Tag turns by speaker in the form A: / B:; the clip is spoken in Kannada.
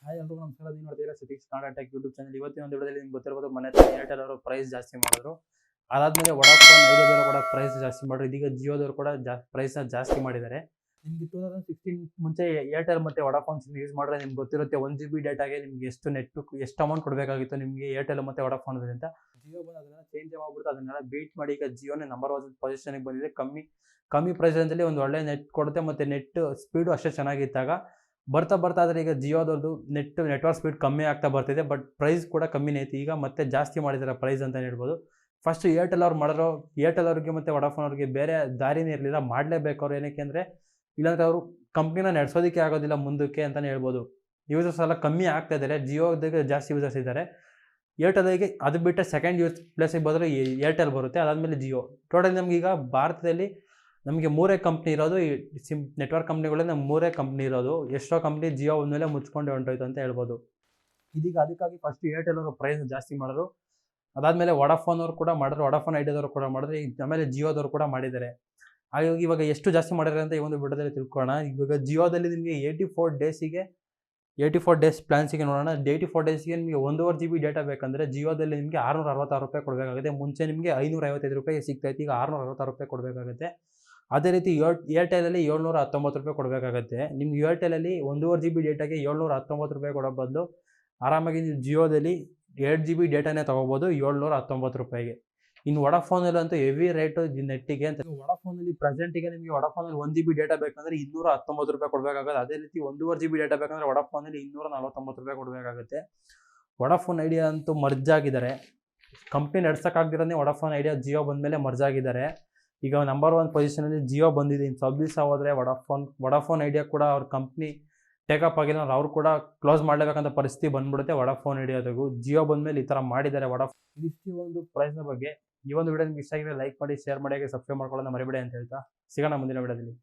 A: ಹಾಯ್ ಎಲ್ರಿಗೂ ನಮಸ್ಕಾರ. ನೀವು ನೋಡ್ತೀರಾ Satish Kannada tech YouTube channel. ಇವತ್ತಿನ ಒಂದು ವಿಡಿಯೋದಲ್ಲಿ ನಿಮ್ಗೆ ಗೊತ್ತಿರ್ಬೋದು, ಮನೆ ಹತ್ರ ಏರ್ಟೆಲ್ ಅವರು ಪ್ರೈಸ್ ಜಾಸ್ತಿ ಮಾಡಿದ್ರು. ಅದಾದ್ಮೇಲೆ ವಡಾಫೋನ್ ಐಡಿಯಾದವರು ಕೂಡ ಪ್ರೈಸ್ ಜಾಸ್ತಿ ಮಾಡಿದ್ರು. ಇದೀಗ ಜಿಯೋದವರು ಕೂಡ ಪ್ರೈಸ್ನ ಜಾಸ್ತಿ ಮಾಡಿದ್ದಾರೆ. ನಿಮಗೆ 2016 ಮುಂಚೆ ಏರ್ಟೆಲ್ ಮತ್ತು ವಡಾಫೋನ್ ಸಿಮ್ ಯೂಸ್ ಮಾಡಿದ್ರೆ ನಿಮ್ಗೆ ಗೊತ್ತಿರುತ್ತೆ 1 GB ಡೇಟಾಗೆ ನಿಮ್ಗೆ ಎಷ್ಟು ಅಮೌಂಟ್ ಕೊಡಬೇಕಾಗಿತ್ತು ನಿಮಗೆ ಏರ್ಟೆಲ್ ಮತ್ತು ವಡಾಫೋನ್ ಅಂತ. ಜಿಯೋ ಬಂದು ಅದನ್ನ ಚೇಂಜ್ ಮಾಡ್ಬಿಟ್ಟು ಅದನ್ನೆಲ್ಲ ಬೀಟ್ ಮಾಡಿ ಈಗ ಜಿಯೋನೇ ನಂಬರ್ 1 ಪೊಸಿಷನ್ಗೆ ಬಂದಿದೆ. ಕಮ್ಮಿ ಪ್ರೈಸಲ್ಲಿ ಒಂದು ಒಳ್ಳೆ ನೆಟ್ ಕೊಡುತ್ತೆ ಮತ್ತು ನೆಟ್ ಸ್ಪೀಡು ಅಷ್ಟೇ ಚೆನ್ನಾಗಿದ್ದಾಗ ಬರ್ತಾ ಆದರೆ ಈಗ ಜಿಯೋದವ್ರದ್ದು ನೆಟ್ವರ್ಕ್ ಸ್ಪೀಡ್ ಕಮ್ಮಿ ಆಗ್ತಾ ಬರ್ತಿದೆ. ಬಟ್ ಪ್ರೈಸ್ ಕೂಡ ಕಮ್ಮಿನೇ ಐತಿ. ಈಗ ಮತ್ತೆ ಜಾಸ್ತಿ ಮಾಡಿದ್ದಾರೆ ಪ್ರೈಸ್ ಅಂತ ಹೇಳ್ಬೋದು. ಫಸ್ಟ್ ಏರ್ಟೆಲ್ ಅವ್ರು ಮಾಡಿರೋ ಏರ್ಟೆಲ್ ಅವ್ರಿಗೆ ಮತ್ತು ವಡಾಫೋನ್ ಅವ್ರಿಗೆ ಬೇರೆ ದಾರಿನೇ ಇರಲಿಲ್ಲ, ಮಾಡಲೇಬೇಕು ಅವ್ರು. ಏನಕ್ಕೆ ಅಂದರೆ ಇಲ್ಲಾಂದರೆ ಅವರು ಕಂಪ್ನಿನ ನಡೆಸೋದಕ್ಕೆ ಆಗೋದಿಲ್ಲ ಮುಂದಕ್ಕೆ ಅಂತಲೇ ಹೇಳ್ಬೋದು. ಯೂಸರ್ಸ್ ಎಲ್ಲ ಕಮ್ಮಿ ಆಗ್ತಾ ಇದ್ದಾರೆ, ಜಿಯೋದಾಗೆ ಜಾಸ್ತಿ ಯೂಸರ್ಸ್ ಇದ್ದಾರೆ. ಏರ್ಟೆಲ್ಗೆ ಅದು ಬಿಟ್ಟರೆ ಸೆಕೆಂಡ್ ಪ್ಲೇಸಿಗೆ ಬಂದರೆ ಏರ್ಟೆಲ್ ಬರುತ್ತೆ, ಅದಾದಮೇಲೆ ಜಿಯೋ. ಟೋಟಲ್ ನಮಗೀಗ ಭಾರತದಲ್ಲಿ ನಮಗೆ 3 ಕಂಪ್ನಿ ಇರೋದು. ಈ ನೆಟ್ವರ್ಕ್ ಕಂಪ್ನಿಗಳೇ ನಮ್ಗೆ 3 ಕಂಪ್ನಿ ಇರೋದು. ಎಷ್ಟೋ ಕಂಪ್ನಿ ಜಿಯೋ ಒಂದಮೇಲೆ ಮುಚ್ಕೊಂಡು ಹೊಂಟೋಯ್ತು ಅಂತ ಹೇಳ್ಬೋದು. ಇದೀಗ ಅದಕ್ಕಾಗಿ ಫಸ್ಟ್ ಏರ್ಟೆಲ್ ಅವರು ಪ್ರೈಸ್ ಜಾಸ್ತಿ ಮಾಡಿದ್ರು. ಅದಾದಮೇಲೆ ವಡಾಫೋನ್ ಅವರು ಕೂಡ ಮಾಡಿದ್ರು, ವಡಾಫೋನ್ ಐಡಿಯಾದವರು ಕೂಡ ಮಾಡಿದ್ರು, ಆಮೇಲೆ ಜಿಯೋದವರು ಕೂಡ ಮಾಡಿದ್ದಾರೆ. ಹಾಗಾಗಿ ಇವಾಗ ಎಷ್ಟು ಜಾಸ್ತಿ ಮಾಡಿದ್ದಾರೆ ಅಂತ ಈ ಒಂದು ವಿಡಿಯೋದಲ್ಲಿ ತಿಳ್ಕೊಳ್ಳೋಣ. ಇವಾಗ ಜಿಯೋದಲ್ಲಿ ನಿಮಗೆ 84 ಡೇಸ್ ಪ್ಲಾನ್ಸಿಗೆ ನೋಡೋಣ. 84 ಡೇಸ್ಗೆ ನಿಮಗೆ 1.5 GB ಡೇಟಾ ಬೇಕಂದರೆ ಜಿಯೋದಲ್ಲಿ ನಿಮಗೆ 666 ರೂಪಾಯಿ ಕೊಡಬೇಕಾಗುತ್ತೆ. ಮುಂಚೆ ನಿಮಗೆ 555 ರೂಪಾಯಿ ಸಿಗ್ತಾಯಿತ್ತು, ಈಗ 666 ರೂಪಾಯಿ ಕೊಡಬೇಕಾಗುತ್ತೆ. ಅದೇ ರೀತಿ ಏರ್ಟೆಲಲ್ಲಿ 719 ರೂಪಾಯಿ ಕೊಡಬೇಕಾಗುತ್ತೆ. ನಿಮ್ಗೆ ಏರ್ಟೆಲಲ್ಲಿ 1.5 GB ಡೇಟಾಗೆ 719 ರೂಪಾಯಿ ಕೊಡೋ ಬದಲು ಆರಾಮಾಗಿ ನೀವು ಜಿಯೋದಲ್ಲಿ 2 GB ಡೇಟಾನೇ ತೊಗೋಬೋದು 719 ರೂಪಾಯಿಗೆ. ಇನ್ನು ವಡಾಫೋನಲ್ಲಿ ಅಂತೂ ಹೆವಿ ರೇಟು ನೆಟ್ಟಿಗೆ ಅಂತ. ವಡಾಫೋನಲ್ಲಿ ಪ್ರೆಸೆಂಟಿಗೆ ನಿಮಗೆ ವಡಾಫೋನಲ್ಲಿ 1 GB ಡೇಟಾ ಬೇಕಂದರೆ 219 ರೂಪಾಯಿ ಕೊಡಬೇಕಾಗುತ್ತೆ. ಅದೇ ರೀತಿ 1.5 GB ಡೇಟಾ ಬೇಕಂದರೆ ವಡಾಫೋನಲ್ಲಿ 249 ರೂಪಾಯಿ ಕೊಡಬೇಕಾಗುತ್ತೆ. ವಡಾಫೋನ್ ಐಡಿಯಾ ಅಂತೂ ಮರ್ಜ್ ಆಗಿದ್ದಾರೆ. ಕಂಪ್ನಿ ನಡ್ಸೋಕ್ಕಾಗ್ದಿರೋದೇ ವಡಾಫೋನ್ ಐಡಿಯಾ ಜಿಯೋ ಬಂದಮೇಲೆ ಮರ್ಜ್ ಆಗಿದ್ದಾರೆ. ಈಗ ನಂಬರ್ 1 ಪೊಸಿಷನಲ್ಲಿ ಜಿಯೋ ಬಂದಿದೆ. ಇನ್ನು ಸ್ವಲ್ಪ ದಿವಸ ಹೋದರೆ ವಡಾಫೋನ್ ಐಡಿಯಾ ಕೂಡ ಅವ್ರ ಕಂಪ್ನಿ ಟೇಕಪ್ ಆಗಿಲ್ಲ ಅಂದ್ರೆ ಅವ್ರು ಕೂಡ ಕ್ಲೋಸ್ ಮಾಡಲೇಬೇಕಂತ ಪರಿಸ್ಥಿತಿ ಬಂದ್ಬಿಡುತ್ತೆ ವಡಾಫೋನ್ ಐಡಿಯಾದಾಗೂ. ಜಿಯೋ ಬಂದಮೇಲೆ ಈ ಥರ ಮಾಡಿದ್ದಾರೆ ವಡಾಫೋನ್. ಇದಿಷ್ಟು ಒಂದು ಪ್ರೈಸ್ನ ಬಗ್ಗೆ. ಈ ಒಂದು ವಿಡಿಯೋ ನಿಮ್ಗೆ ಇಷ್ಟ ಆಗಿದ್ರೆ ಲೈಕ್ ಮಾಡಿ, ಶೇರ್ ಮಾಡಿ, ಹಾಗೆ ಸಬ್ಸ್ಕ್ರೈಬ್ ಮಾಡ್ಕೊಳ್ಳೋದನ್ನ ಮರಿಬೇಡಿ ಅಂತ ಹೇಳ್ತಾ ಸಿಗೋಣ ಮುಂದಿನ ವಿಡಿಯೋದಲ್ಲಿ.